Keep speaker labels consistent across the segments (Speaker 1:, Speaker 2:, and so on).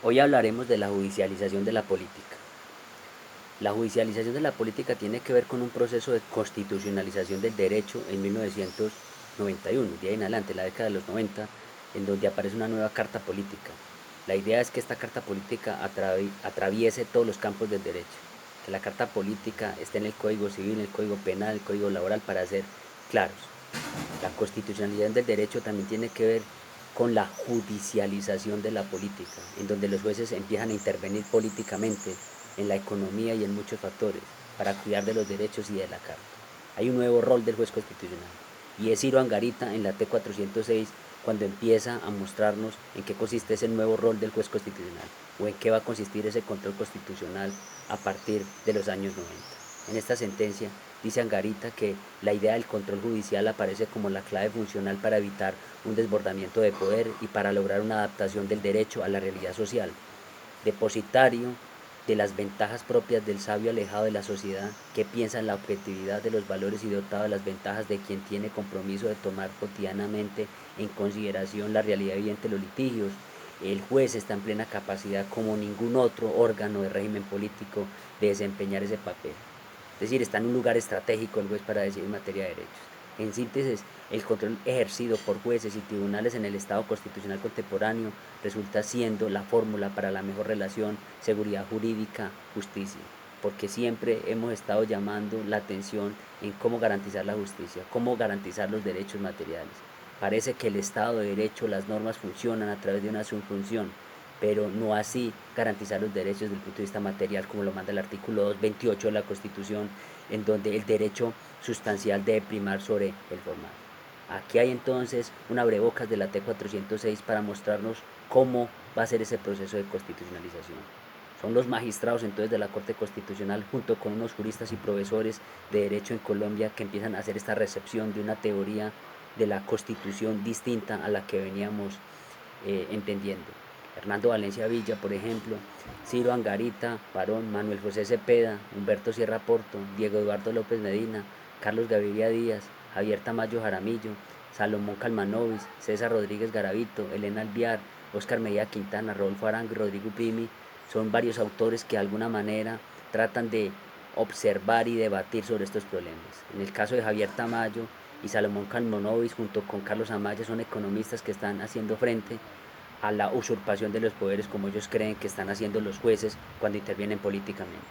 Speaker 1: Hoy hablaremos de la judicialización de la política. La judicialización de la política tiene que ver con un proceso de constitucionalización del derecho en 1991, de ahí en adelante, la década de los 90, en donde aparece una nueva carta política. La idea es que esta carta política atraviese todos los campos del derecho, que la carta política esté en el Código Civil, en el Código Penal, el Código Laboral, para ser claros. La constitucionalidad del derecho también tiene que ver con la judicialización de la política, en donde los jueces empiezan a intervenir políticamente en la economía y en muchos factores para cuidar de los derechos y de la carta. Hay un nuevo rol del juez constitucional y es Ciro Angarita en la T406 cuando empieza a mostrarnos en qué consiste ese nuevo rol del juez constitucional o en qué va a consistir ese control constitucional a partir de los años 90. En esta sentencia dice Angarita que la idea del control judicial aparece como la clave funcional para evitar un desbordamiento de poder y para lograr una adaptación del derecho a la realidad social, depositario de las ventajas propias del sabio alejado de la sociedad, que piensa en la objetividad de los valores y dotado de las ventajas de quien tiene compromiso de tomar cotidianamente en consideración la realidad viviente de los litigios. El juez está en plena capacidad, como ningún otro órgano de régimen político, de desempeñar ese papel. Es decir, está en un lugar estratégico el juez para decidir en materia de derechos. En síntesis, el control ejercido por jueces y tribunales en el Estado constitucional contemporáneo resulta siendo la fórmula para la mejor relación seguridad jurídica, justicia, porque siempre hemos estado llamando la atención en cómo garantizar la justicia, cómo garantizar los derechos materiales. Parece que el Estado de Derecho, las normas funcionan a través de una subfunción, pero no así garantizar los derechos desde el punto de vista material, como lo manda el artículo 228 de la Constitución, en donde el derecho sustancial debe primar sobre el formal. Aquí hay entonces un abrebocas de la T406 para mostrarnos cómo va a ser ese proceso de constitucionalización. Son los magistrados entonces de la Corte Constitucional, junto con unos juristas y profesores de derecho en Colombia, que empiezan a hacer esta recepción de una teoría de la Constitución distinta a la que veníamos entendiendo. Hernando Valencia Villa, por ejemplo, Ciro Angarita, Barón, Manuel José Cepeda, Humberto Sierra Porto, Diego Eduardo López Medina, Carlos Gaviria Díaz, Javier Tamayo Jaramillo, Salomón Calmanovis, César Rodríguez Garavito, Elena Alviar, Óscar Medina Quintana, Rodolfo Arango y Rodrigo Primi son varios autores que de alguna manera tratan de observar y debatir sobre estos problemas. En el caso de Javier Tamayo y Salomón Calmanovis, junto con Carlos Amaya, son economistas que están haciendo frente a la usurpación de los poderes, como ellos creen que están haciendo los jueces cuando intervienen políticamente.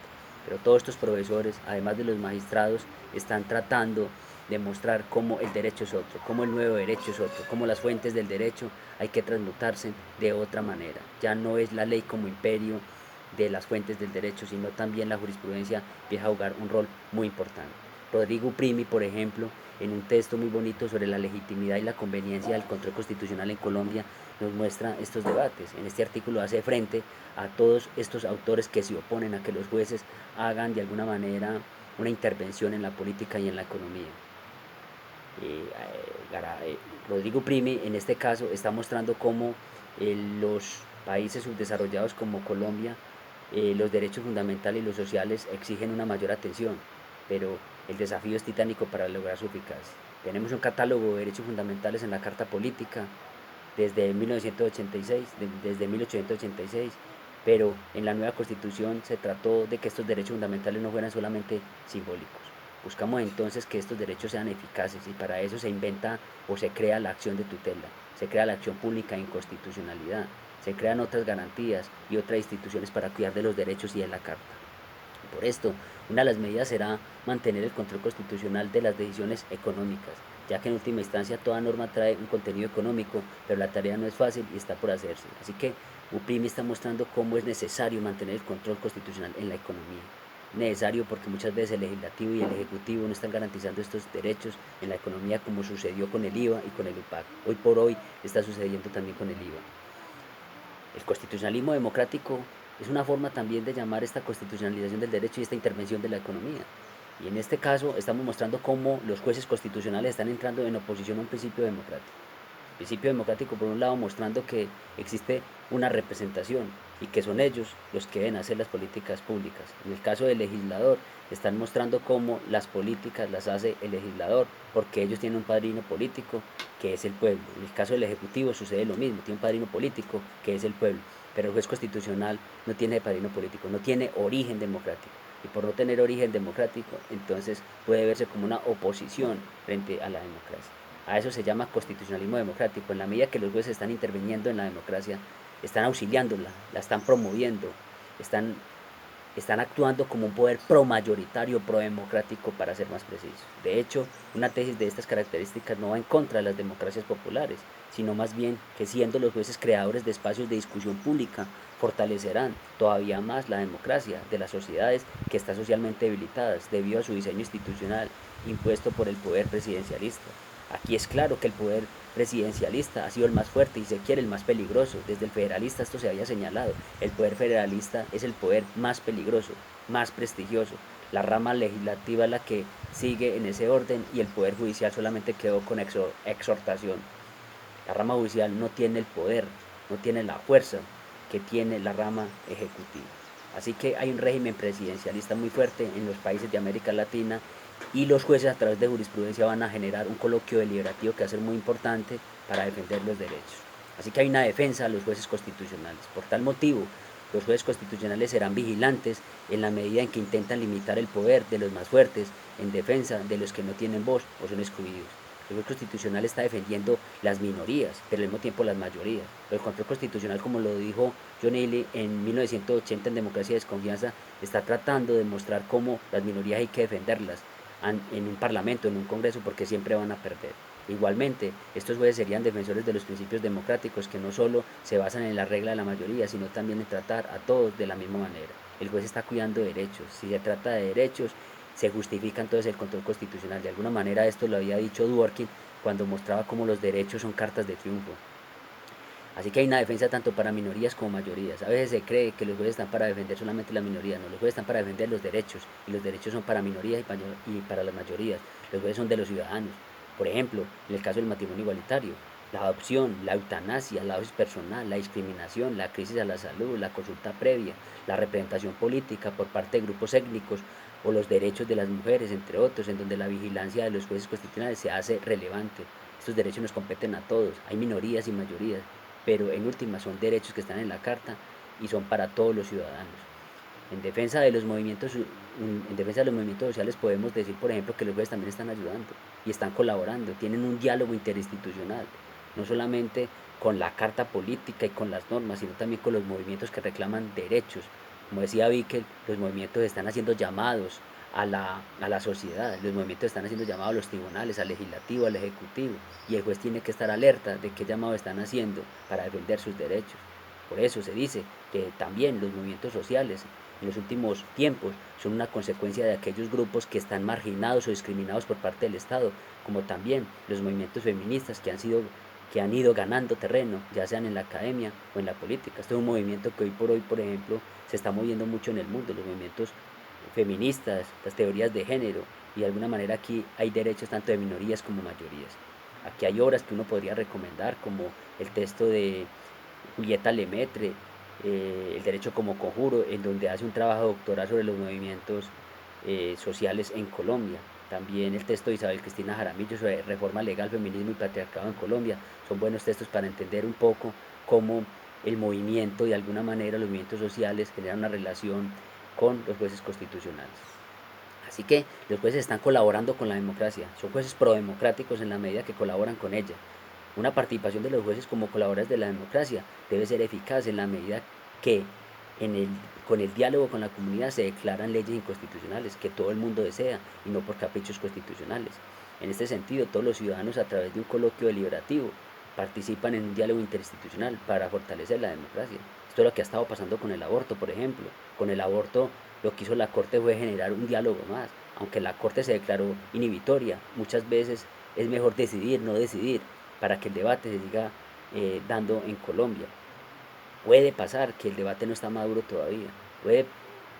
Speaker 1: Pero todos estos profesores, además de los magistrados, están tratando de mostrar cómo el derecho es otro, cómo el nuevo derecho es otro, cómo las fuentes del derecho hay que transmutarse de otra manera. Ya no es la ley como imperio de las fuentes del derecho, sino también la jurisprudencia empieza a jugar un rol muy importante. Rodrigo Primi, por ejemplo, en un texto muy bonito sobre la legitimidad y la conveniencia del control constitucional en Colombia, nos muestra estos debates. En este artículo hace frente a todos estos autores que se oponen a que los jueces hagan de alguna manera una intervención en la política y en la economía. Eh, eh, Rodrigo Primi en este caso está mostrando cómo los países subdesarrollados como Colombia, los derechos fundamentales y los sociales exigen una mayor atención, pero el desafío es titánico para lograr su eficacia. Tenemos un catálogo de derechos fundamentales en la Carta Política desde 1986, desde 1886, pero en la nueva constitución se trató de que estos derechos fundamentales no fueran solamente simbólicos. Buscamos entonces que estos derechos sean eficaces y para eso se inventa o se crea la acción de tutela, se crea la acción pública en constitucionalidad, se crean otras garantías y otras instituciones para cuidar de los derechos y de la Carta. Por esto, una de las medidas será mantener el control constitucional de las decisiones económicas, ya que en última instancia toda norma trae un contenido económico, pero la tarea no es fácil y está por hacerse. Así que UPRIMI está mostrando cómo es necesario mantener el control constitucional en la economía. Necesario porque muchas veces el legislativo y el ejecutivo no están garantizando estos derechos en la economía, como sucedió con el IVA y con el UPAC. Hoy por hoy está sucediendo también con el IVA. El constitucionalismo democrático es una forma también de llamar esta constitucionalización del derecho y esta intervención de la economía. Y en este caso estamos mostrando cómo los jueces constitucionales están entrando en oposición a un principio democrático. Principio democrático, por un lado, mostrando que existe una representación y que son ellos los que deben hacer las políticas públicas. En el caso del legislador, están mostrando cómo las políticas las hace el legislador, porque ellos tienen un padrino político que es el pueblo. En el caso del ejecutivo sucede lo mismo, tiene un padrino político que es el pueblo. pero el juez constitucional no tiene padrino político, no tiene origen democrático. Y por no tener origen democrático, entonces puede verse como una oposición frente a la democracia. A eso se llama constitucionalismo democrático. En la medida que los jueces están interviniendo en la democracia, están auxiliándola, la están promoviendo, están, están actuando como un poder pro-mayoritario, pro-democrático, para ser más precisos. De hecho, una tesis de estas características no va en contra de las democracias populares, sino más bien que, siendo los jueces creadores de espacios de discusión pública, fortalecerán todavía más la democracia de las sociedades que están socialmente debilitadas debido a su diseño institucional impuesto por el poder presidencialista. Aquí es claro que el poder presidencialista ha sido el más fuerte y, se quiere, el más peligroso. Desde el federalista esto se había señalado. El poder federalista es el poder más peligroso, más prestigioso. La rama legislativa es la que sigue en ese orden, y el poder judicial solamente quedó con exhortación. La rama judicial no tiene el poder, no tiene la fuerza que tiene la rama ejecutiva. Así que hay un régimen presidencialista muy fuerte en los países de América Latina, y los jueces, a través de jurisprudencia, van a generar un coloquio deliberativo que va a ser muy importante para defender los derechos. Así que hay una defensa a los jueces constitucionales. Por tal motivo, los jueces constitucionales serán vigilantes en la medida en que intentan limitar el poder de los más fuertes en defensa de los que no tienen voz o son excluidos. El juez constitucional está defendiendo las minorías, pero al mismo tiempo las mayorías. El control constitucional, como lo dijo John Ely en 1980 en Democracia y Desconfianza, está tratando de mostrar cómo las minorías hay que defenderlas en un parlamento, en un congreso, porque siempre van a perder. Igualmente, estos jueces serían defensores de los principios democráticos, que no solo se basan en la regla de la mayoría, sino también en tratar a todos de la misma manera. El juez está cuidando derechos. Si se trata de derechos, se justifica entonces el control constitucional. De alguna manera esto lo había dicho Dworkin cuando mostraba cómo los derechos son cartas de triunfo. Así que hay una defensa tanto para minorías como mayorías. A veces se cree que los jueces están para defender solamente la minoría. No, los jueces están para defender los derechos, y los derechos son para minorías y para las mayorías. Los jueces son de los ciudadanos. Por ejemplo, en el caso del matrimonio igualitario, la adopción, la eutanasia, la dosis personal, la discriminación, la crisis a la salud, la consulta previa, la representación política por parte de grupos étnicos, o los derechos de las mujeres, entre otros, en donde la vigilancia de los jueces constitucionales se hace relevante. Estos derechos nos competen a todos. Hay minorías y mayorías, pero en última son derechos que están en la Carta y son para todos los ciudadanos. En defensa de los movimientos, sociales, podemos decir, por ejemplo, que los jueces también están ayudando y están colaborando, tienen un diálogo interinstitucional, no solamente con la Carta Política y con las normas, sino también con los movimientos que reclaman derechos. Como decía Bickel, los movimientos están haciendo llamados a la sociedad, los movimientos están haciendo llamados a los tribunales, al legislativo, al ejecutivo, y el juez tiene que estar alerta de qué llamado están haciendo para defender sus derechos. Por eso se dice que también los movimientos sociales en los últimos tiempos son una consecuencia de aquellos grupos que están marginados o discriminados por parte del Estado, como también los movimientos feministas que han ido ganando terreno, ya sean en la academia o en la política. Este es un movimiento que hoy por hoy, por ejemplo, se está moviendo mucho en el mundo, los movimientos feministas, las teorías de género, y de alguna manera aquí hay derechos tanto de minorías como mayorías. Aquí hay obras que uno podría recomendar, como el texto de Julieta Lemaitre, El derecho como conjuro, en donde hace un trabajo doctoral sobre los movimientos sociales en Colombia. También el texto de Isabel Cristina Jaramillo sobre reforma legal, feminismo y patriarcado en Colombia. Son buenos textos para entender un poco cómo el movimiento, de alguna manera, los movimientos sociales generan una relación con los jueces constitucionales. Así que los jueces están colaborando con la democracia, son jueces prodemocráticos en la medida que colaboran con ella. Una participación de los jueces como colaboradores de la democracia debe ser eficaz en la medida que con el diálogo con la comunidad se declaran leyes inconstitucionales que todo el mundo desea, y no por caprichos constitucionales. En este sentido, todos los ciudadanos, a través de un coloquio deliberativo, participan en un diálogo interinstitucional para fortalecer la democracia. Esto es lo que ha estado pasando con el aborto, por ejemplo. Con el aborto, lo que hizo la Corte fue generar un diálogo más. Aunque la Corte se declaró inhibitoria, muchas veces es mejor decidir, no decidir, para que el debate se siga dando en Colombia. Puede pasar que el debate no está maduro todavía. Puede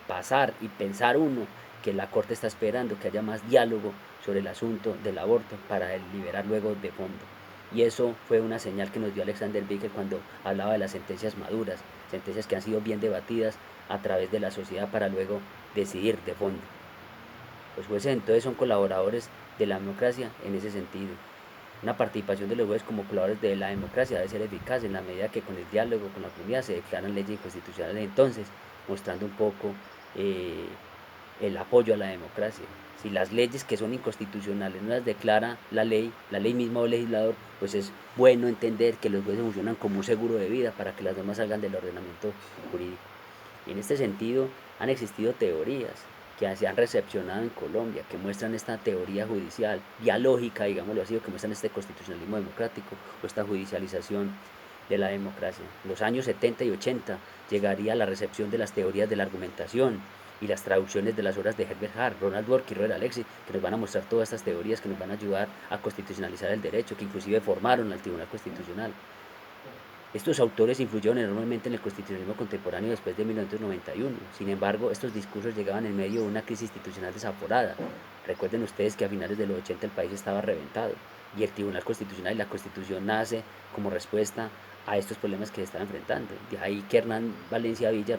Speaker 1: pasar y pensar uno que la Corte está esperando que haya más diálogo sobre el asunto del aborto para deliberar luego de fondo. Y eso fue una señal que nos dio Alexander Bickel cuando hablaba de las sentencias maduras, sentencias que han sido bien debatidas a través de la sociedad para luego decidir de fondo. Los jueces entonces son colaboradores de la democracia en ese sentido. Una participación de los jueces como colaboradores de la democracia debe ser eficaz en la medida que con el diálogo con la comunidad se declaran leyes inconstitucionales, entonces mostrando un poco eh, el apoyo a la democracia. Si las leyes que son inconstitucionales no las declara la ley misma o el legislador, pues es bueno entender que los jueces funcionan como un seguro de vida para que las normas salgan del ordenamiento jurídico. Y en este sentido han existido teorías que se han recepcionado en Colombia, que muestran esta teoría judicial, dialógica, digámoslo así, o que muestran este constitucionalismo democrático o esta judicialización de la democracia. En los años 70 y 80 llegaría la recepción de las teorías de la argumentación y las traducciones de las obras de Herbert Hart, Ronald Burke y Robert Alexis, que nos van a mostrar todas estas teorías que nos van a ayudar a constitucionalizar el derecho, que inclusive formaron al Tribunal Constitucional. Estos autores influyeron enormemente en el constitucionalismo contemporáneo después de 1991. Sin embargo, estos discursos llegaban en medio de una crisis institucional desaforada. Recuerden ustedes que a finales de los 80 el país estaba reventado y el Tribunal Constitucional y la Constitución nace como respuesta a estos problemas que se están enfrentando. De ahí que Hernando Valencia Villa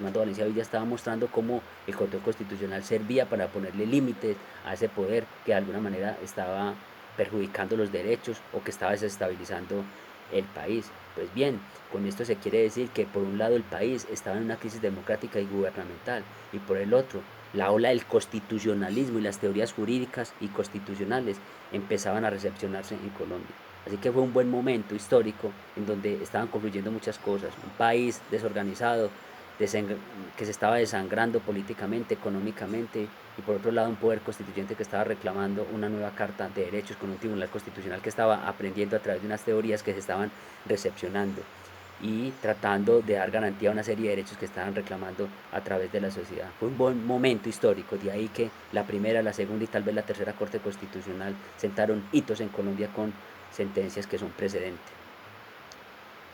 Speaker 1: estaba mostrando cómo el control constitucional servía para ponerle límites a ese poder que de alguna manera estaba perjudicando los derechos o que estaba desestabilizando el país. Pues bien, con esto se quiere decir que por un lado el país estaba en una crisis democrática y gubernamental y por el otro la ola del constitucionalismo y las teorías jurídicas y constitucionales empezaban a recepcionarse en Colombia. Así que fue un buen momento histórico en donde estaban confluyendo muchas cosas. Un país desorganizado, que se estaba desangrando políticamente, económicamente, y por otro lado un poder constituyente que estaba reclamando una nueva carta de derechos con un tribunal constitucional que estaba aprendiendo a través de unas teorías que se estaban recepcionando y tratando de dar garantía a una serie de derechos que estaban reclamando a través de la sociedad. Fue un buen momento histórico, de ahí que la primera, la segunda y tal vez la tercera Corte Constitucional sentaron hitos en Colombia con sentencias que son precedentes.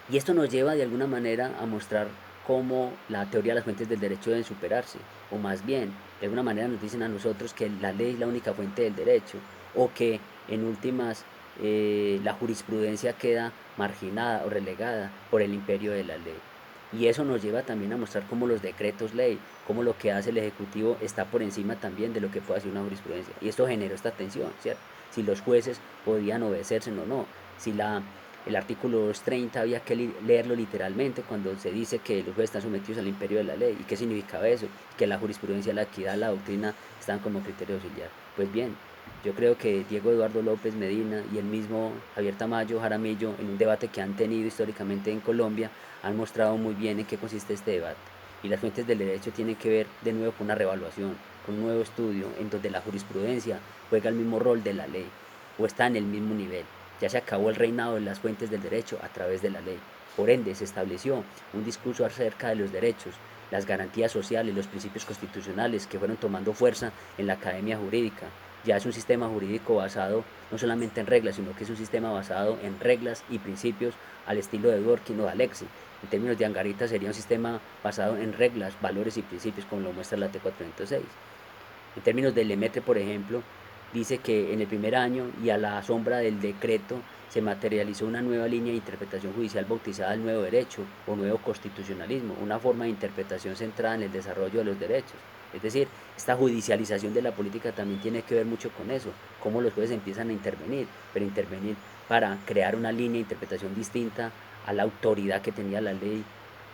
Speaker 1: Y esto nos lleva de alguna manera a mostrar cómo la teoría de las fuentes del derecho deben superarse, o más bien, de alguna manera nos dicen a nosotros que la ley es la única fuente del derecho, o que en últimas la jurisprudencia queda marginada o relegada por el imperio de la ley. Y eso nos lleva también a mostrar cómo los decretos ley, cómo lo que hace el Ejecutivo está por encima también de lo que puede hacer una jurisprudencia. Y esto generó esta tensión, ¿cierto? Si los jueces podían obedecerse o no, si el artículo 230 había que leerlo literalmente cuando se dice que los jueces están sometidos al imperio de la ley. ¿Y qué significaba eso? Que la jurisprudencia, la equidad, la doctrina están como criterio auxiliar. Pues bien, yo creo que Diego Eduardo López Medina y el mismo Javier Tamayo Jaramillo, en un debate que han tenido históricamente en Colombia, han mostrado muy bien en qué consiste este debate. Y las fuentes del derecho tienen que ver de nuevo con una revaluación, con un nuevo estudio en donde la jurisprudencia juega el mismo rol de la ley o está en el mismo nivel. Ya se acabó el reinado de las fuentes del derecho a través de la ley. Por ende, se estableció un discurso acerca de los derechos, las garantías sociales, los principios constitucionales que fueron tomando fuerza en la academia jurídica. Ya es un sistema jurídico basado no solamente en reglas, sino que es un sistema basado en reglas y principios al estilo de Dworkin o de Alexis. En términos de Angarita sería un sistema basado en reglas, valores y principios, como lo muestra la T406. En términos de Lemaitre, por ejemplo, dice que en el primer año y a la sombra del decreto se materializó una nueva línea de interpretación judicial bautizada el nuevo derecho o nuevo constitucionalismo, una forma de interpretación centrada en el desarrollo de los derechos. Es decir, esta judicialización de la política también tiene que ver mucho con eso, cómo los jueces empiezan a intervenir, pero intervenir para crear una línea de interpretación distinta a la autoridad que tenía la ley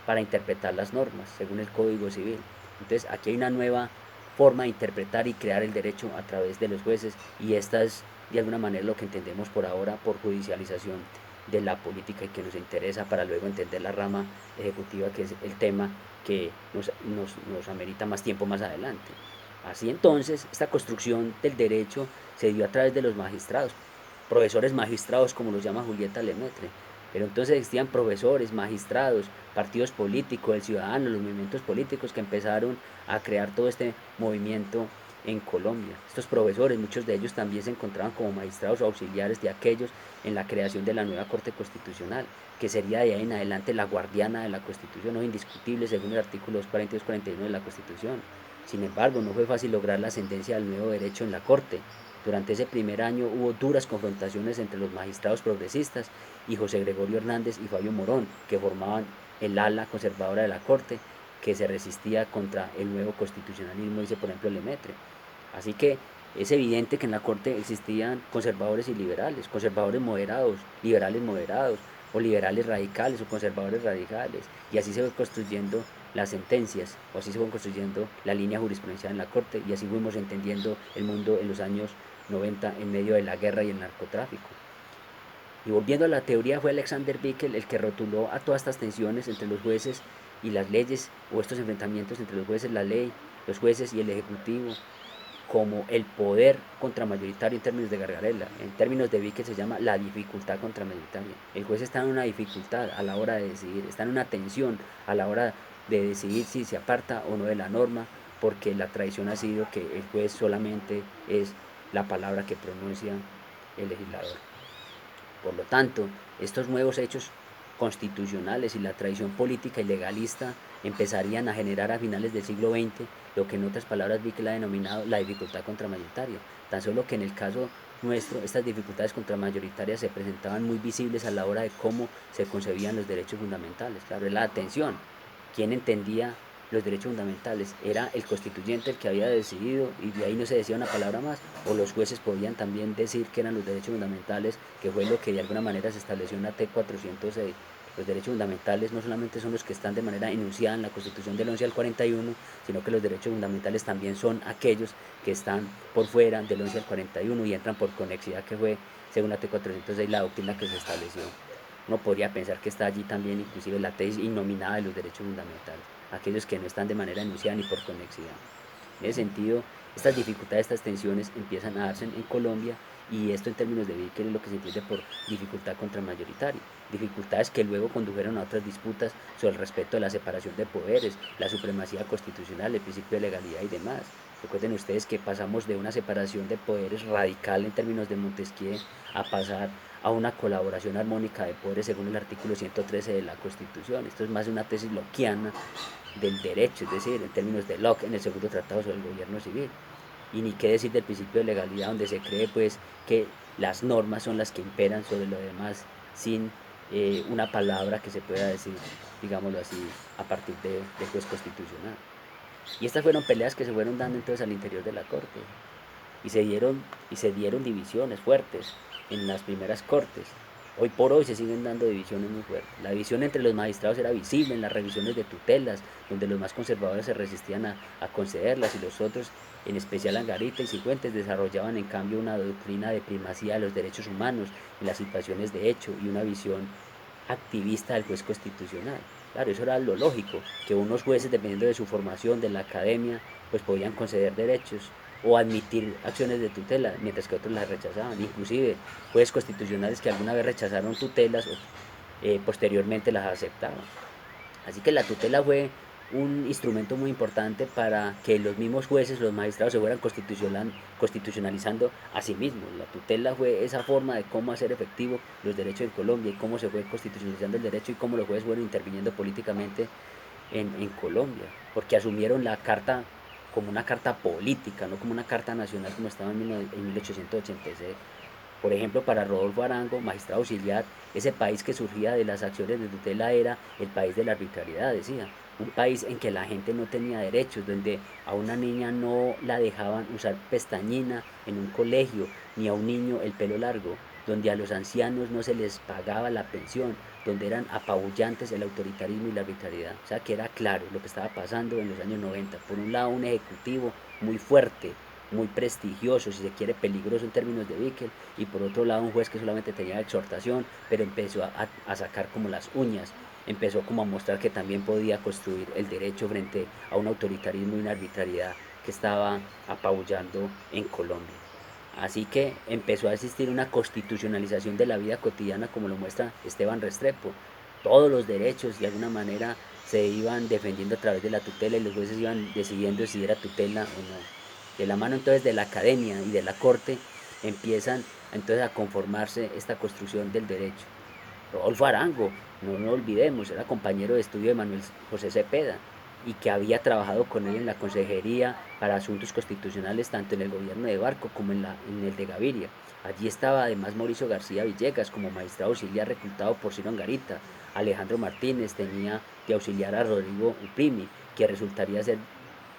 Speaker 1: para interpretar las normas, según el Código Civil. Entonces, aquí hay una nueva forma de interpretar y crear el derecho a través de los jueces y esta es de alguna manera lo que entendemos por ahora por judicialización de la política y que nos interesa para luego entender la rama ejecutiva, que es el tema que nos amerita más tiempo más adelante. Así entonces, esta construcción del derecho se dio a través de los magistrados, profesores magistrados como los llama Julieta Lemaitre. Pero entonces existían profesores, magistrados, partidos políticos, el ciudadano, los movimientos políticos que empezaron a crear todo este movimiento en Colombia. Estos profesores, muchos de ellos también se encontraban como magistrados auxiliares de aquellos en la creación de la nueva Corte Constitucional, que sería de ahí en adelante la guardiana de la Constitución, no indiscutible según el artículo 240 y 241 de la Constitución. Sin embargo, no fue fácil lograr la ascendencia del nuevo derecho en la Corte. Durante ese primer año hubo duras confrontaciones entre los magistrados progresistas y José Gregorio Hernández y Fabio Morón, que formaban el ala conservadora de la Corte, que se resistía contra el nuevo constitucionalismo, dice por ejemplo Lemaitre. Así que Es evidente que en la Corte existían conservadores y liberales, conservadores moderados, liberales moderados, o liberales radicales o conservadores radicales, y así se fue construyendo las sentencias, o así se fue construyendo la línea jurisprudencial en la Corte, y así fuimos entendiendo el mundo en los años 90 en medio de la guerra y el narcotráfico. Y volviendo a la teoría, fue Alexander Bickel el que rotuló a todas estas tensiones entre los jueces y las leyes, o estos enfrentamientos entre los jueces, la ley, los jueces y el ejecutivo, como el poder contramayoritario en términos de Gargarella. En términos de Bickel se llama la dificultad contramayoritaria. El juez está en una dificultad a la hora de decidir, está en una tensión a la hora de decidir si se aparta o no de la norma, porque la tradición ha sido que el juez solamente es la palabra que pronuncia el legislador. Por lo tanto, estos nuevos hechos constitucionales y la tradición política y legalista empezarían a generar a finales del siglo XX lo que en otras palabras Bickel ha denominado la dificultad contramayoritaria. Tan solo que en el caso nuestro estas dificultades contramayoritarias se presentaban muy visibles a la hora de cómo se concebían los derechos fundamentales. Claro, es la atención. ¿Quién entendía los derechos fundamentales? ¿Era el constituyente el que había decidido y de ahí no se decía una palabra más? ¿O los jueces podían también decir que eran los derechos fundamentales, que fue lo que de alguna manera se estableció en la T406? Los derechos fundamentales no solamente son los que están de manera enunciada en la Constitución del 11 al 41, sino que los derechos fundamentales también son aquellos que están por fuera del 11 al 41 y entran por conexidad, que fue, según la T406, la doctrina que se estableció. Uno podría pensar que está allí también inclusive la tesis innominada de los derechos fundamentales, aquellos que no están de manera enunciada ni por conexidad. En ese sentido, estas dificultades, estas tensiones empiezan a darse en Colombia, y esto en términos de Bickel es lo que se entiende por dificultad contramayoritaria. Dificultades que luego condujeron a otras disputas sobre el respeto de la separación de poderes, la supremacía constitucional, el principio de legalidad y demás. Recuerden ustedes que pasamos de una separación de poderes radical en términos de Montesquieu a pasar a una colaboración armónica de poderes según el artículo 113 de la Constitución. Esto es más de una tesis lockeana del derecho, es decir, en términos de Locke en el segundo tratado sobre el gobierno civil. Y ni qué decir del principio de legalidad, donde se cree pues que las normas son las que imperan sobre lo demás, sin una palabra que se pueda decir, digámoslo así, a partir del juez constitucional. Y estas fueron peleas que se fueron dando entonces al interior de la Corte, y se dieron divisiones fuertes en las primeras cortes. Hoy por hoy se siguen dando divisiones muy fuertes. La división entre los magistrados era visible en las revisiones de tutelas, donde los más conservadores se resistían a concederlas, y los otros, en especial Angarita y Sigüentes, desarrollaban en cambio una doctrina de primacía de los derechos humanos en las situaciones de hecho y una visión activista del juez constitucional. Claro, eso era lo lógico, que unos jueces, dependiendo de su formación, de la academia, pues podían conceder derechos o admitir acciones de tutela, mientras que otros las rechazaban. Inclusive jueces constitucionales que alguna vez rechazaron tutelas, posteriormente las aceptaban. Así que la tutela fue un instrumento muy importante para que los mismos jueces, los magistrados, se fueran constitucionalizando a sí mismos. La tutela fue esa forma de cómo hacer efectivo los derechos en Colombia, y cómo se fue constitucionalizando el derecho, y cómo los jueces fueron interviniendo políticamente en Colombia, porque asumieron la carta como una carta política, no como una carta nacional como estaba en 1886. Por ejemplo, para Rodolfo Arango, magistrado auxiliar, ese país que surgía de las acciones de tutela era el país de la arbitrariedad, decía. Un país en que la gente no tenía derechos, donde a una niña no la dejaban usar pestañina en un colegio, ni a un niño el pelo largo, donde a los ancianos no se les pagaba la pensión, donde eran apabullantes el autoritarismo y la arbitrariedad. O sea que era claro lo que estaba pasando en los años 90. Por un lado, un ejecutivo muy fuerte, muy prestigioso, si se quiere peligroso en términos de Bickel, y por otro lado un juez que solamente tenía exhortación, pero empezó a sacar como las uñas, empezó como a mostrar que también podía construir el derecho frente a un autoritarismo y una arbitrariedad que estaba apabullando en Colombia. Así que empezó a existir una constitucionalización de la vida cotidiana, como lo muestra Esteban Restrepo. Todos los derechos de alguna manera se iban defendiendo a través de la tutela, y los jueces iban decidiendo si era tutela o no. De la mano entonces de la academia y de la corte empiezan entonces a conformarse esta construcción del derecho. Rodolfo Arango, no nos olvidemos, era compañero de estudio de Manuel José Cepeda, y que había trabajado con él en la Consejería para Asuntos Constitucionales tanto en el gobierno de Barco como en el de Gaviria. Allí estaba además Mauricio García Villegas como magistrado auxiliar reclutado por Ciro Angarita. Alejandro Martínez tenía de auxiliar a Rodrigo Uprimi, que resultaría ser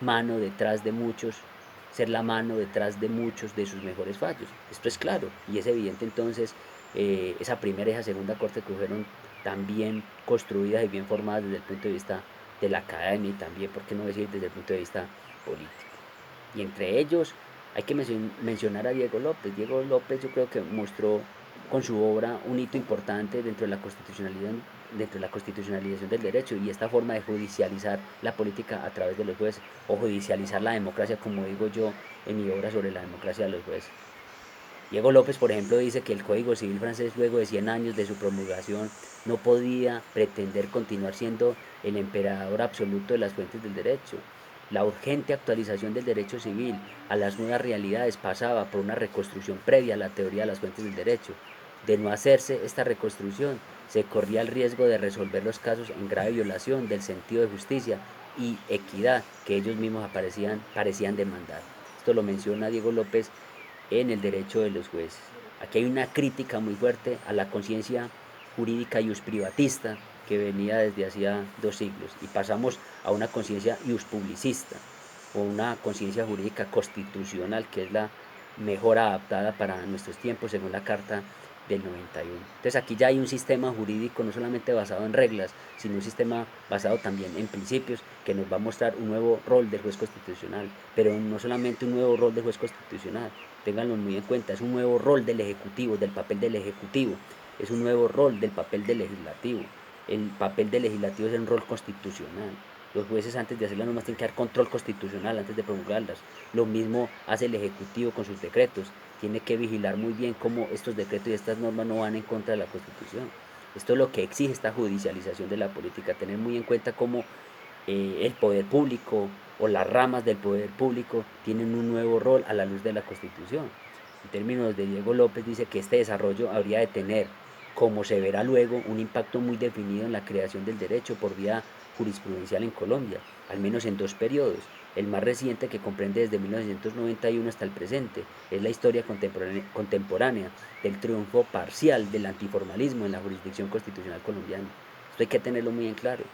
Speaker 1: mano detrás de muchos ser la mano detrás de muchos de sus mejores fallos. Esto es claro y es evidente entonces esa primera y esa segunda corte que fueron tan bien construidas y bien formadas desde el punto de vista de la academia y también, por qué no decir, desde el punto de vista político. Y entre ellos hay que mencionar a Diego López. Diego López yo creo que mostró con su obra un hito importante dentro de la constitucionalización del derecho y esta forma de judicializar la política a través de los jueces o judicializar la democracia, como digo yo en mi obra sobre la democracia de los jueces. Diego López, por ejemplo, dice que el Código Civil francés, luego de 100 años de su promulgación, no podía pretender continuar siendo el emperador absoluto de las fuentes del derecho. La urgente actualización del derecho civil a las nuevas realidades pasaba por una reconstrucción previa a la teoría de las fuentes del derecho. De no hacerse esta reconstrucción, se corría el riesgo de resolver los casos en grave violación del sentido de justicia y equidad que ellos mismos parecían demandar. Esto lo menciona Diego López en el derecho de los jueces. Aquí hay una crítica muy fuerte a la conciencia jurídica iusprivatista que venía desde hacía 2 siglos y pasamos a una conciencia iuspublicista o una conciencia jurídica constitucional que es la mejor adaptada para nuestros tiempos según la Carta del 91. Entonces aquí ya hay un sistema jurídico no solamente basado en reglas, sino un sistema basado también en principios que nos va a mostrar un nuevo rol del juez constitucional, pero no solamente un nuevo rol del juez constitucional, ténganlo muy en cuenta, es un nuevo rol del Ejecutivo, del papel del Ejecutivo, es un nuevo rol del papel del Legislativo. El papel del Legislativo es un rol constitucional. Los jueces antes de hacer las normas tienen que dar control constitucional antes de promulgarlas. Lo mismo hace el Ejecutivo con sus decretos. Tiene que vigilar muy bien cómo estos decretos y estas normas no van en contra de la Constitución. Esto es lo que exige esta judicialización de la política, tener muy en cuenta cómo el poder público o las ramas del poder público tienen un nuevo rol a la luz de la Constitución. En términos de Diego López dice que este desarrollo habría de tener, como se verá luego, un impacto muy definido en la creación del derecho por vía jurisprudencial en Colombia, al menos en 2 periodos. El más reciente, que comprende desde 1991 hasta el presente, es la historia contemporánea del triunfo parcial del antiformalismo en la jurisdicción constitucional colombiana. Esto hay que tenerlo muy en claro,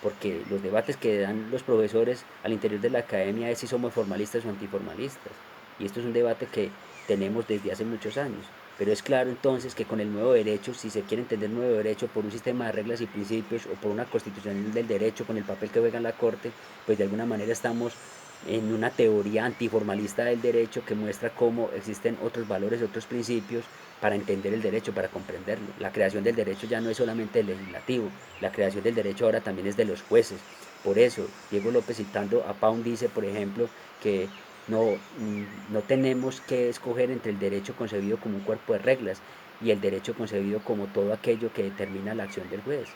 Speaker 1: porque los debates que dan los profesores al interior de la academia es si somos formalistas o antiformalistas. Y esto es un debate que tenemos desde hace muchos años. Pero es claro entonces que con el nuevo derecho, si se quiere entender nuevo derecho por un sistema de reglas y principios o por una constitución del derecho con el papel que juega en la Corte, pues de alguna manera estamos en una teoría antiformalista del derecho que muestra cómo existen otros valores, otros principios para entender el derecho, para comprenderlo. La creación del derecho ya no es solamente del legislativo, la creación del derecho ahora también es de los jueces. Por eso, Diego López, citando a Pound, dice, por ejemplo, que no tenemos que escoger entre el derecho concebido como un cuerpo de reglas y el derecho concebido como todo aquello que determina la acción del juez.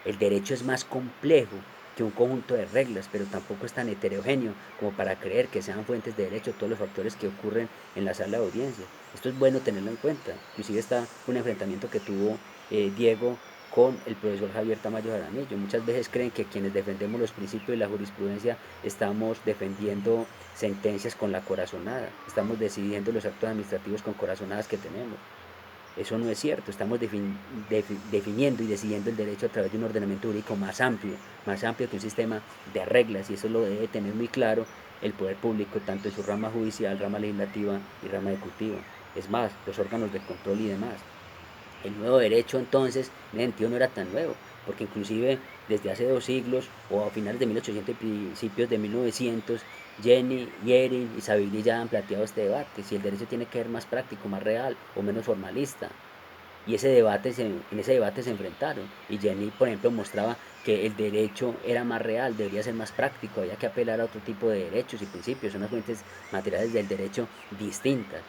Speaker 1: El derecho es más complejo que un conjunto de reglas, pero tampoco es tan heterogéneo como para creer que sean fuentes de derecho todos los factores que ocurren en la sala de audiencia. Esto es bueno tenerlo en cuenta. Inclusive está un enfrentamiento que tuvo Diego con el profesor Javier Tamayo Jaramillo. Muchas veces creen que quienes defendemos los principios de la jurisprudencia estamos defendiendo sentencias con la corazonada, estamos decidiendo los actos administrativos con corazonadas que tenemos. Eso no es cierto, estamos definiendo y decidiendo el derecho a través de un ordenamiento jurídico más amplio que un sistema de reglas, y eso lo debe tener muy claro el poder público, tanto en su rama judicial, rama legislativa y rama ejecutiva. Es más, los órganos de control y demás. El nuevo derecho entonces, en ese sentido, no era tan nuevo, porque inclusive desde hace 2 siglos, o a finales de 1800 y principios de 1900, Jenny, Yerin y Savigny ya han planteado este debate, si el derecho tiene que ser más práctico, más real o menos formalista. Y en ese debate se enfrentaron. Y Jenny, por ejemplo, mostraba que el derecho era más real, debería ser más práctico, había que apelar a otro tipo de derechos y principios, son unas fuentes materiales del derecho distintas.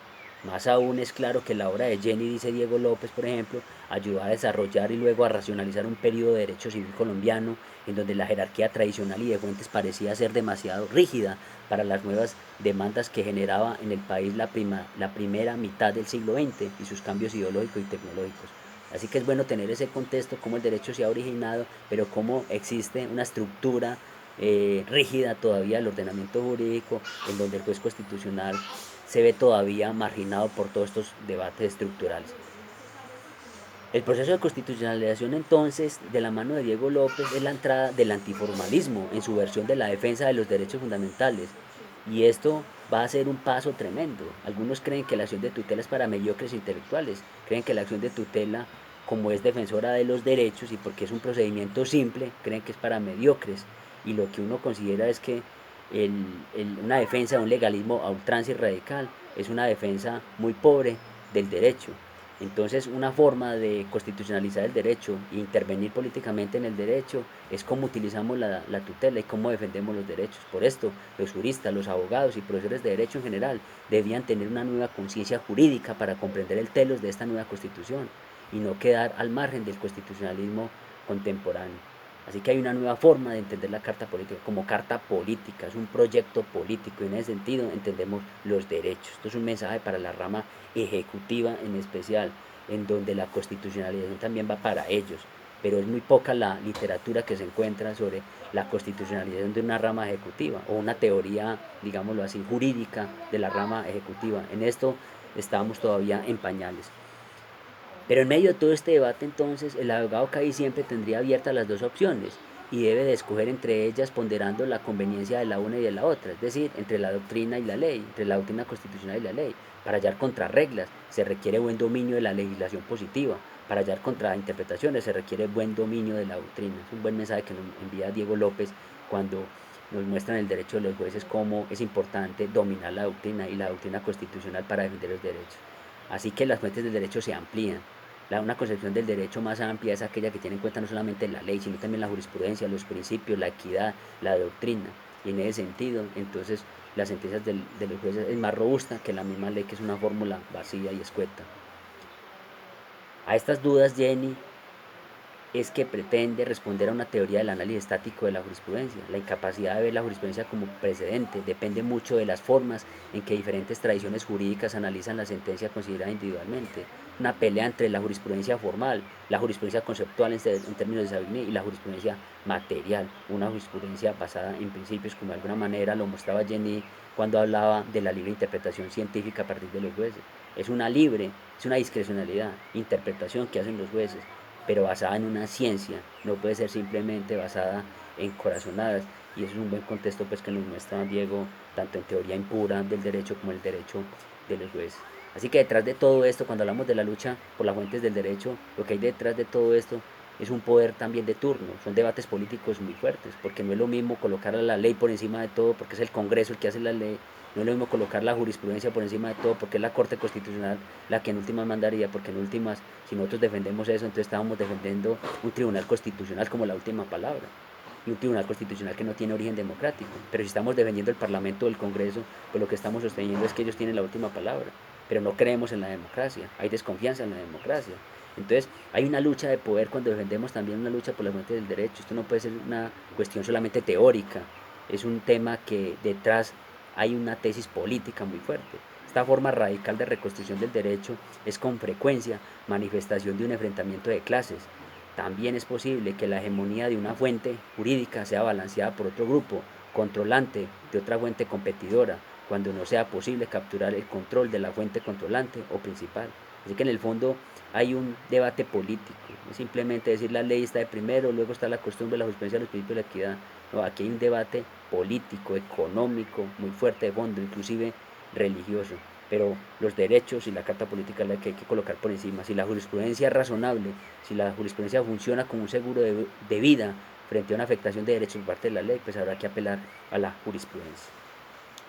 Speaker 1: Más aún es claro que la obra de Jenny, dice Diego López, por ejemplo, ayudó a desarrollar y luego a racionalizar un periodo de derecho civil colombiano en donde la jerarquía tradicional y de fuentes parecía ser demasiado rígida para las nuevas demandas que generaba en el país la primera mitad del siglo XX y sus cambios ideológicos y tecnológicos. Así que es bueno tener ese contexto, cómo el derecho se ha originado, pero cómo existe una estructura rígida todavía del ordenamiento jurídico, en donde el juez constitucional se ve todavía marginado por todos estos debates estructurales. El proceso de constitucionalización entonces, de la mano de Diego López, es la entrada del antiformalismo en su versión de la defensa de los derechos fundamentales, Y esto va a ser un paso tremendo. Algunos creen que la acción de tutela es para mediocres intelectuales, creen que la acción de tutela, como es defensora de los derechos y porque es un procedimiento simple, creen que es para mediocres. Y lo que uno considera es que una defensa de un legalismo a ultranza y radical es una defensa muy pobre del derecho. Entonces, una forma de constitucionalizar el derecho e intervenir políticamente en el derecho es cómo utilizamos la tutela y cómo defendemos los derechos. Por esto, los juristas, los abogados y profesores de derecho en general debían tener una nueva conciencia jurídica para comprender el telos de esta nueva constitución y no quedar al margen del constitucionalismo contemporáneo. Así que hay una nueva forma de entender la carta política como carta política, es un proyecto político y en ese sentido entendemos los derechos. Esto es un mensaje para la rama ejecutiva en especial, en donde la constitucionalización también va para ellos, pero es muy poca la literatura que se encuentra sobre la constitucionalización de una rama ejecutiva o una teoría, digámoslo así, jurídica de la rama ejecutiva. En esto estamos todavía en pañales. Pero en medio de todo este debate entonces el abogado casi siempre tendría abiertas las dos opciones y debe de escoger entre ellas ponderando la conveniencia de la una y de la otra, es decir, entre la doctrina y la ley, entre la doctrina constitucional y la ley. Para hallar contrarreglas se requiere buen dominio de la legislación positiva, para hallar contrainterpretaciones se requiere buen dominio de la doctrina. Es un buen mensaje que nos envía Diego López cuando nos muestran el derecho de los jueces cómo es importante dominar la doctrina y la doctrina constitucional para defender los derechos. Así que las fuentes del derecho se amplían. Una concepción del derecho más amplia es aquella que tiene en cuenta no solamente la ley, sino también la jurisprudencia, los principios, la equidad, la doctrina. Y en ese sentido, entonces, las sentencias de los jueces es más robusta que la misma ley, que es una fórmula vacía y escueta. A estas dudas, Jenny es que pretende responder a una teoría del análisis estático de la jurisprudencia. La incapacidad de ver la jurisprudencia como precedente depende mucho de las formas en que diferentes tradiciones jurídicas analizan la sentencia considerada individualmente. Una pelea entre la jurisprudencia formal, la jurisprudencia conceptual en términos de Savigny y la jurisprudencia material, una jurisprudencia basada en principios, como de alguna manera lo mostraba Jenny cuando hablaba de la libre interpretación científica a partir de los jueces. Es una discrecionalidad, interpretación que hacen los jueces, pero basada en una ciencia, no puede ser simplemente basada en corazonadas. Y eso es un buen contexto pues, que nos muestra Diego, tanto en teoría impura del derecho como el derecho de los jueces. Así que detrás de todo esto, cuando hablamos de la lucha por las fuentes del derecho, lo que hay detrás de todo esto es un poder también de turno, son debates políticos muy fuertes, porque no es lo mismo colocar a la ley por encima de todo, porque es el Congreso el que hace la ley, no es lo mismo colocar la jurisprudencia por encima de todo, porque es la Corte Constitucional la que en últimas mandaría, porque en últimas, si nosotros defendemos eso, entonces estábamos defendiendo un tribunal constitucional como la última palabra, y un tribunal constitucional que no tiene origen democrático. Pero si estamos defendiendo el Parlamento o el Congreso, pues lo que estamos sosteniendo es que ellos tienen la última palabra, pero no creemos en la democracia, hay desconfianza en la democracia. Entonces hay una lucha de poder cuando defendemos también una lucha por las fuentes del derecho. Esto no puede ser una cuestión solamente teórica, es un tema que detrás hay una tesis política muy fuerte. Esta forma radical de reconstrucción del derecho es con frecuencia manifestación de un enfrentamiento de clases. También es posible que la hegemonía de una fuente jurídica sea balanceada por otro grupo, controlante de otra fuente competidora, cuando no sea posible capturar el control de la fuente controlante o principal. Así que en el fondo hay un debate político, no simplemente decir la ley está de primero, luego está la costumbre, la jurisprudencia, los principios de la equidad. No, aquí hay un debate político, económico, muy fuerte de fondo, inclusive religioso. Pero los derechos y la carta política es la que hay que colocar por encima. Si la jurisprudencia es razonable, si la jurisprudencia funciona como un seguro de vida frente a una afectación de derechos por parte de la ley, pues habrá que apelar a la jurisprudencia.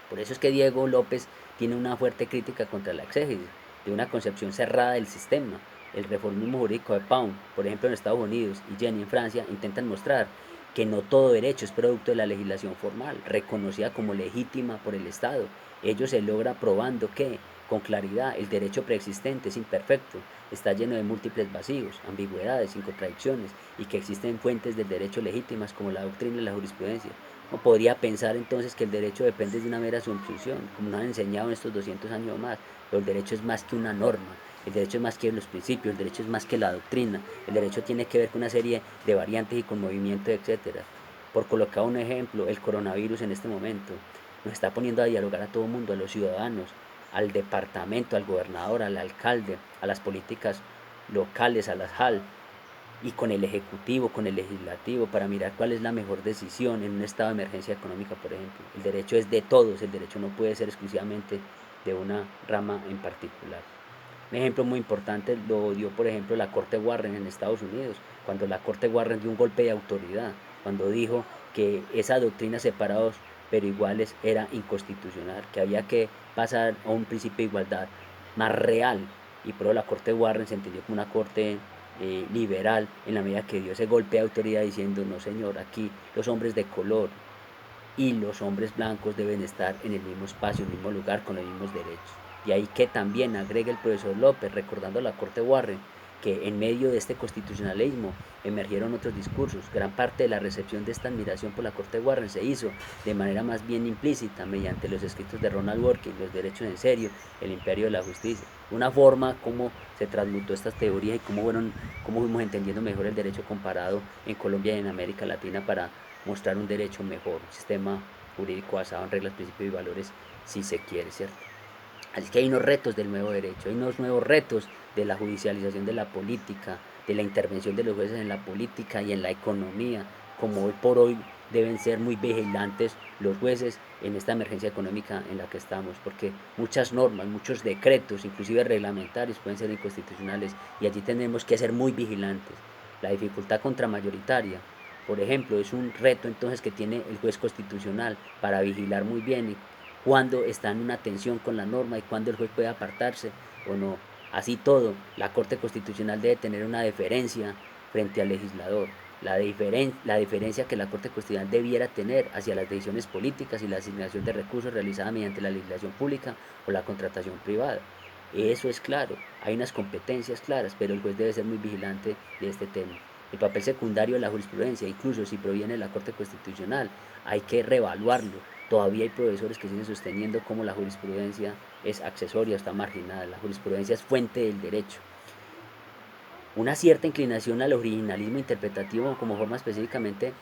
Speaker 1: Por eso es que Diego López tiene una fuerte crítica contra la exégesis, de una concepción cerrada del sistema. El reformismo jurídico de Pound, por ejemplo en Estados Unidos, y Jenny en Francia, intentan mostrar que no todo derecho es producto de la legislación formal, reconocida como legítima por el Estado. Ello se logra probando que, con claridad, el derecho preexistente es imperfecto, está lleno de múltiples vacíos, ambigüedades, contradicciones, y que existen fuentes del derecho legítimas como la doctrina y la jurisprudencia. O podría pensar entonces que el derecho depende de una mera asunción, como nos han enseñado en estos 200 años más, pero el derecho es más que una norma, el derecho es más que los principios, el derecho es más que la doctrina, el derecho tiene que ver con una serie de variantes y con movimientos, etcétera. Por colocar un ejemplo, el coronavirus en este momento nos está poniendo a dialogar a todo el mundo, a los ciudadanos, al departamento, al gobernador, al alcalde, a las políticas locales, a las JAL, y con el Ejecutivo, con el Legislativo, para mirar cuál es la mejor decisión en un estado de emergencia económica, por ejemplo. El derecho es de todos, el derecho no puede ser exclusivamente de una rama en particular. Un ejemplo muy importante lo dio, por ejemplo, la Corte Warren en Estados Unidos, cuando la Corte Warren dio un golpe de autoridad, cuando dijo que esa doctrina separados pero iguales era inconstitucional, que había que pasar a un principio de igualdad más real. Y por eso la Corte Warren se entendió como una corte liberal en la medida que dio ese golpe de autoridad diciendo, no señor, aquí los hombres de color y los hombres blancos deben estar en el mismo espacio, en el mismo lugar, con los mismos derechos. Y ahí que también agrega el profesor López, recordando a la Corte Warren, que en medio de este constitucionalismo emergieron otros discursos. Gran parte de la recepción de esta admiración por la Corte Warren se hizo de manera más bien implícita mediante los escritos de Ronald Dworkin, Los derechos en serio, El imperio de la justicia. Una forma como se transmutó estas teorías y cómo fuimos entendiendo mejor el derecho comparado en Colombia y en América Latina para mostrar un derecho mejor, un sistema jurídico basado en reglas, principios y valores, si se quiere, ¿cierto? Así que hay unos retos del nuevo derecho, hay unos nuevos retos de la judicialización de la política, de la intervención de los jueces en la política y en la economía, como hoy por hoy deben ser muy vigilantes los jueces en esta emergencia económica en la que estamos, porque muchas normas, muchos decretos, inclusive reglamentarios, pueden ser inconstitucionales y allí tenemos que ser muy vigilantes. La dificultad contramayoritaria, por ejemplo, es un reto entonces que tiene el juez constitucional para vigilar muy bien cuándo está en una tensión con la norma y cuándo el juez puede apartarse o no. Así todo, la Corte Constitucional debe tener una deferencia frente al legislador, la diferencia que la Corte Constitucional debiera tener hacia las decisiones políticas y la asignación de recursos realizada mediante la legislación pública o la contratación privada. Eso es claro, hay unas competencias claras, pero el juez debe ser muy vigilante de este tema. El papel secundario de la jurisprudencia, incluso si proviene de la Corte Constitucional, hay que reevaluarlo. Todavía hay profesores que siguen sosteniendo cómo la jurisprudencia es accesoria, está marginada. La jurisprudencia es fuente del derecho. Una cierta inclinación al originalismo interpretativo como forma específicamente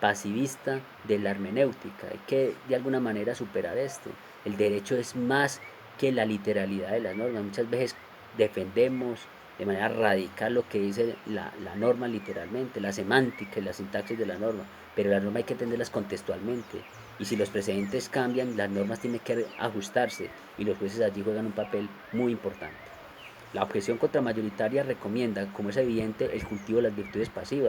Speaker 1: pasivista de la hermenéutica. Hay que de alguna manera superar esto. El derecho es más que la literalidad de las normas. Muchas veces defendemos de manera radical lo que dice la norma literalmente, la semántica y la sintaxis de la norma, pero las normas hay que entenderlas contextualmente. Y si los precedentes cambian, las normas tienen que ajustarse y los jueces allí juegan un papel muy importante. La objeción contramayoritaria recomienda, como es evidente, el cultivo de las virtudes pasivas.